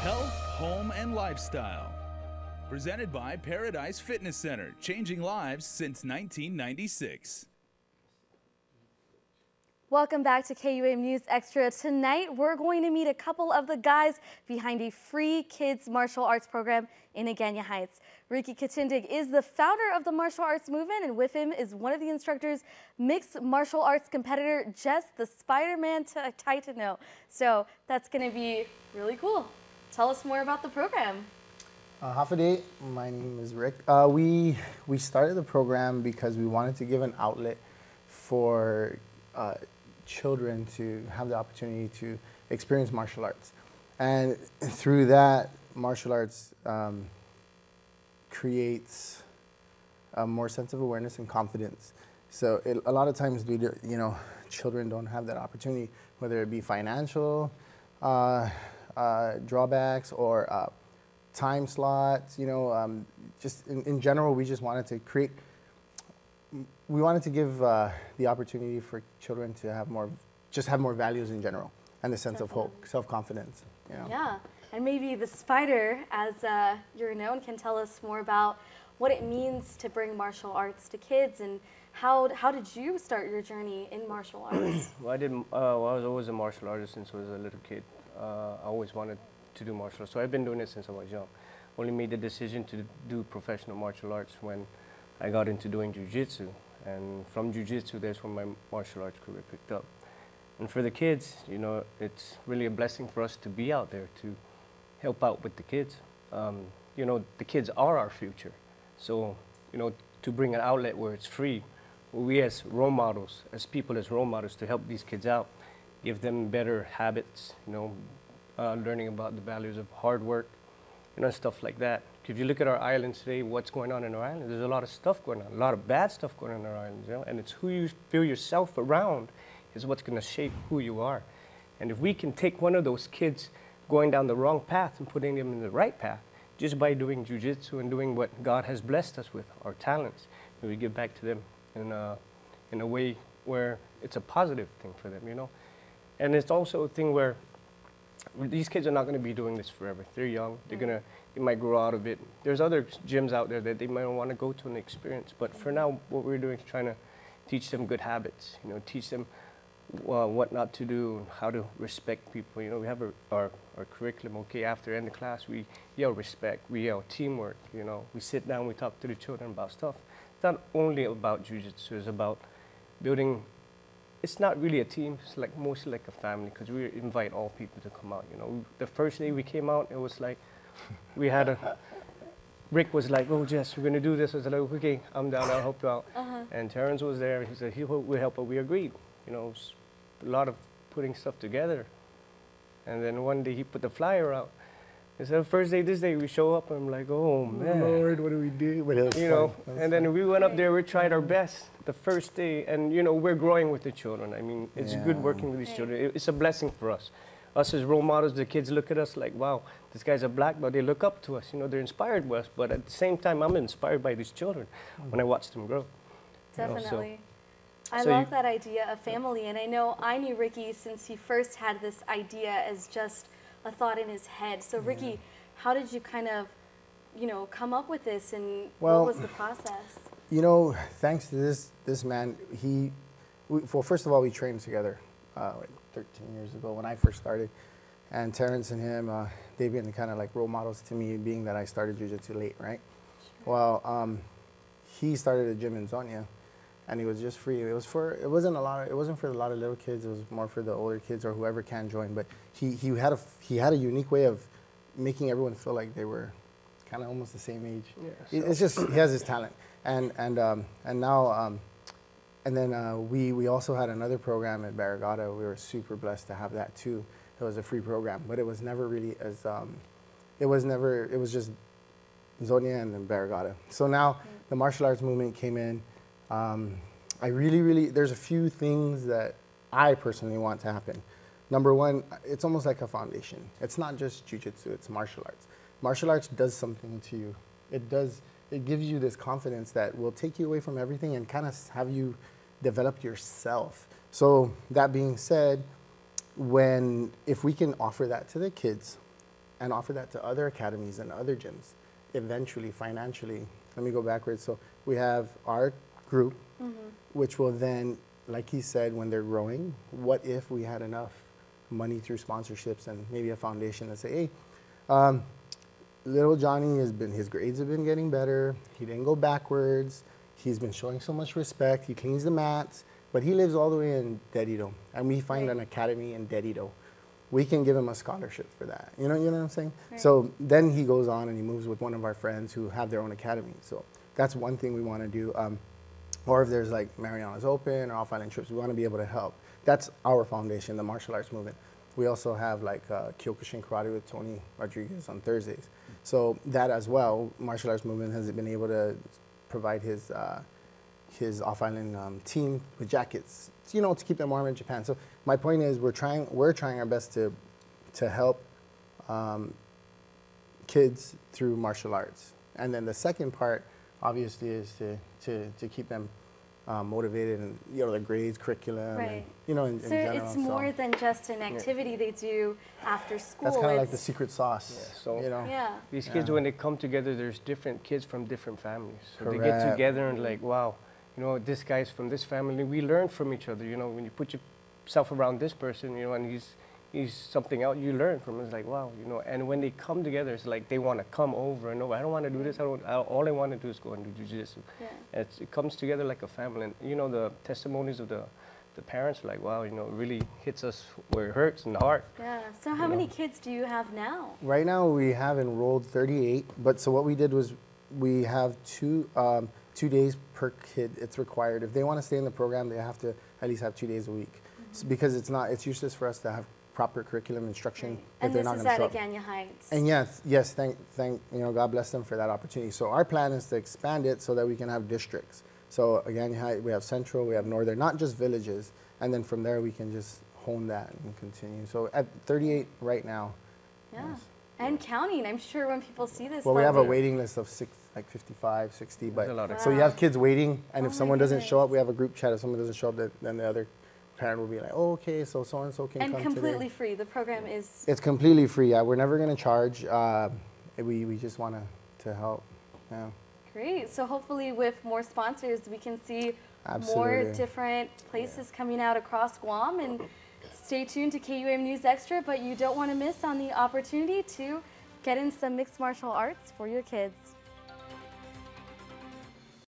Health, Home, and Lifestyle. Presented by Paradise Fitness Center, changing lives since 1996. Welcome back to KUAM News Extra. Tonight, we're going to meet a couple of the guys behind a free kids martial arts program in Agana Heights. Ricky Katindig is the founder of the martial arts movement, and with him is one of the instructors, mixed martial arts competitor Jess, the Spider-Man Titano. So that's going to be really cool. Tell us more about the program. Half a day. My name is Rick. We started the program because we wanted to give an outlet for children to have the opportunity to experience martial arts. And through that, martial arts creates a more sense of awareness and confidence. So a lot of times, children don't have that opportunity, whether it be financial drawbacks or time slots, just in general, we just wanted to give the opportunity for children to have more values in general, and a sense of hope, self-confidence. Yeah, and maybe the Spider, as you're known, can tell us more about what it means to bring martial arts to kids, and how did you start your journey in martial arts? Well, I was always a martial artist since I was a little kid. I always wanted to do martial arts, so I've been doing it since I was young. Only made the decision to do professional martial arts when I got into doing jiu-jitsu. And from jiu-jitsu, that's when my martial arts career picked up. And for the kids, it's really a blessing for us to be out there to help out with the kids. The kids are our future. So, to bring an outlet where it's free, we as role models, as role models, to help these kids out, give them better habits, learning about the values of hard work, stuff like that. If you look at our islands today, what's going on in our island, there's a lot of stuff going on, a lot of bad stuff going on in our islands, and it's who you feel yourself around is what's going to shape who you are. And if we can take one of those kids going down the wrong path and putting them in the right path, just by doing jiu-jitsu and doing what God has blessed us with, our talents, we give back to them in a way where it's a positive thing for them, And it's also a thing where these kids are not going to be doing this forever. They're young. They might grow out of it. There's other gyms out there that they might want to go to and experience. But for now, what we're doing is trying to teach them good habits. Teach them what not to do, how to respect people. We have our curriculum. Okay, after end of class, we yell respect. We yell teamwork. We sit down. We talk to the children about stuff. It's not only about jiu-jitsu. It's about building. It's not really a team, it's mostly like a family, because we invite all people to come out, The first day we came out, it was like, Rick was like, oh, Jess, we're gonna do this. I was like, okay, I'm down, I'll help you out. And Terrence was there, he said, we'll help, but we agreed. It was a lot of putting stuff together. And then one day he put the flyer out. He said, first day, this day, we show up, and I'm like, oh, man. Lord, what do we do? But it was fun. And then we went up there, we tried our best the first day, and, we're growing with the children. I mean, it's good working with these children. It's a blessing for us. Us as role models, the kids look at us like, wow, this guy's a black belt. They look up to us, they're inspired by us. But at the same time, I'm inspired by these children when I watch them grow. Definitely. I love that idea of family, and I know I knew Ricky since he first had this idea as just a thought in his head. So Ricky, how did you kind of, come up with this, and what was the process? Thanks to this man, first of all, we trained together 13 years ago when I first started. And Terrence and him, they've been kind of like role models to me, being that I started jiu-jitsu late, right? Sure. Well, he started a gym in Zonia, and it was just free. It wasn't for a lot of little kids. It was more for the older kids or whoever can join. But he had a unique way of making everyone feel like they were kind of almost the same age. Yeah, it's just he has his talent, and now we also had another program at Barragata. We were super blessed to have that too. It was a free program, but it was never really as it was just Zonia and then Barragata. So now the martial arts movement came in. I really, there's a few things that I personally want to happen. Number one, it's almost like a foundation. It's not just jiu-jitsu, it's martial arts. Martial arts does something to you. It gives you this confidence that will take you away from everything and kind of have you develop yourself. So that being said, if we can offer that to the kids, and offer that to other academies and other gyms. Eventually, financially, let me go backwards. So we have our group, which will then, like he said, when they're growing, what if we had enough money through sponsorships and maybe a foundation that say, hey, little Johnny his grades have been getting better. He didn't go backwards. He's been showing so much respect. He cleans the mats, but he lives all the way in Dedido, and we find an academy in Dedido. We can give him a scholarship for that. You know what I'm saying? Right. So then he goes on and he moves with one of our friends who have their own academy. So that's one thing we want to do. Or if there's like Mariana's Open or Off Island trips, we want to be able to help. That's our foundation, the martial arts movement. We also have like Kyokushin Karate with Tony Rodriguez on Thursdays. So that as well, martial arts movement has been able to provide his off-island team with jackets, you know, to keep them warm in Japan. So my point is, we're trying our best to help kids through martial arts. And then the second part, obviously, is to keep them motivated and, you know, the grades, curriculum, Right. and, you know, in So general. it's more than just an activity they do after school. That's kind of like It's- the secret sauce, so- you know. Yeah. These kids, when they come together, there's different kids from different families. So they get Correct. together and like, wow, you know, this guy's from this family. We learn from each other. You know, when you put yourself around this person, you know, and he's something else, you learn from him. It's like, wow, you know. And when they come together, it's like they want to come over and over. I don't want to do this. All I want to do is go and do jiu-jitsu. Yeah. It comes together like a family. And, you know, the testimonies of the parents are like, wow, you know, it really hits us where it hurts in the heart. Yeah. So how many kids do you have now? Right now we have enrolled 38, but so what we did was we have 2 days per kid. It's required. If they want to stay in the program, they have to at least have 2 days a week. Because it's useless for us to have proper curriculum instruction if And they're this not is going to at show up. Agana Heights. And yes, thank you know, God bless them for that opportunity. So our plan is to expand it so that we can have districts. So Agana Heights, we have Central, we have Northern, not just villages, and then from there we can just hone that and continue. So at 38 right now. Yeah. Yes. And counting. I'm sure when people see this. Well, we they'll have a be- waiting list of 55, 60, but a lot of so you have kids waiting, and Oh if my someone doesn't show goodness. up, we have a group chat. If someone doesn't show up, then the other parent will be like, oh, okay, so and so can And come completely today. free. The program is. It's completely free. Yeah, we're never going to charge. We just want to help. Yeah. Great. So hopefully with more sponsors, we can see more Absolutely. different places coming out across Guam. And stay tuned to KUAM News Extra, but you don't want to miss on the opportunity to get in some mixed martial arts for your kids.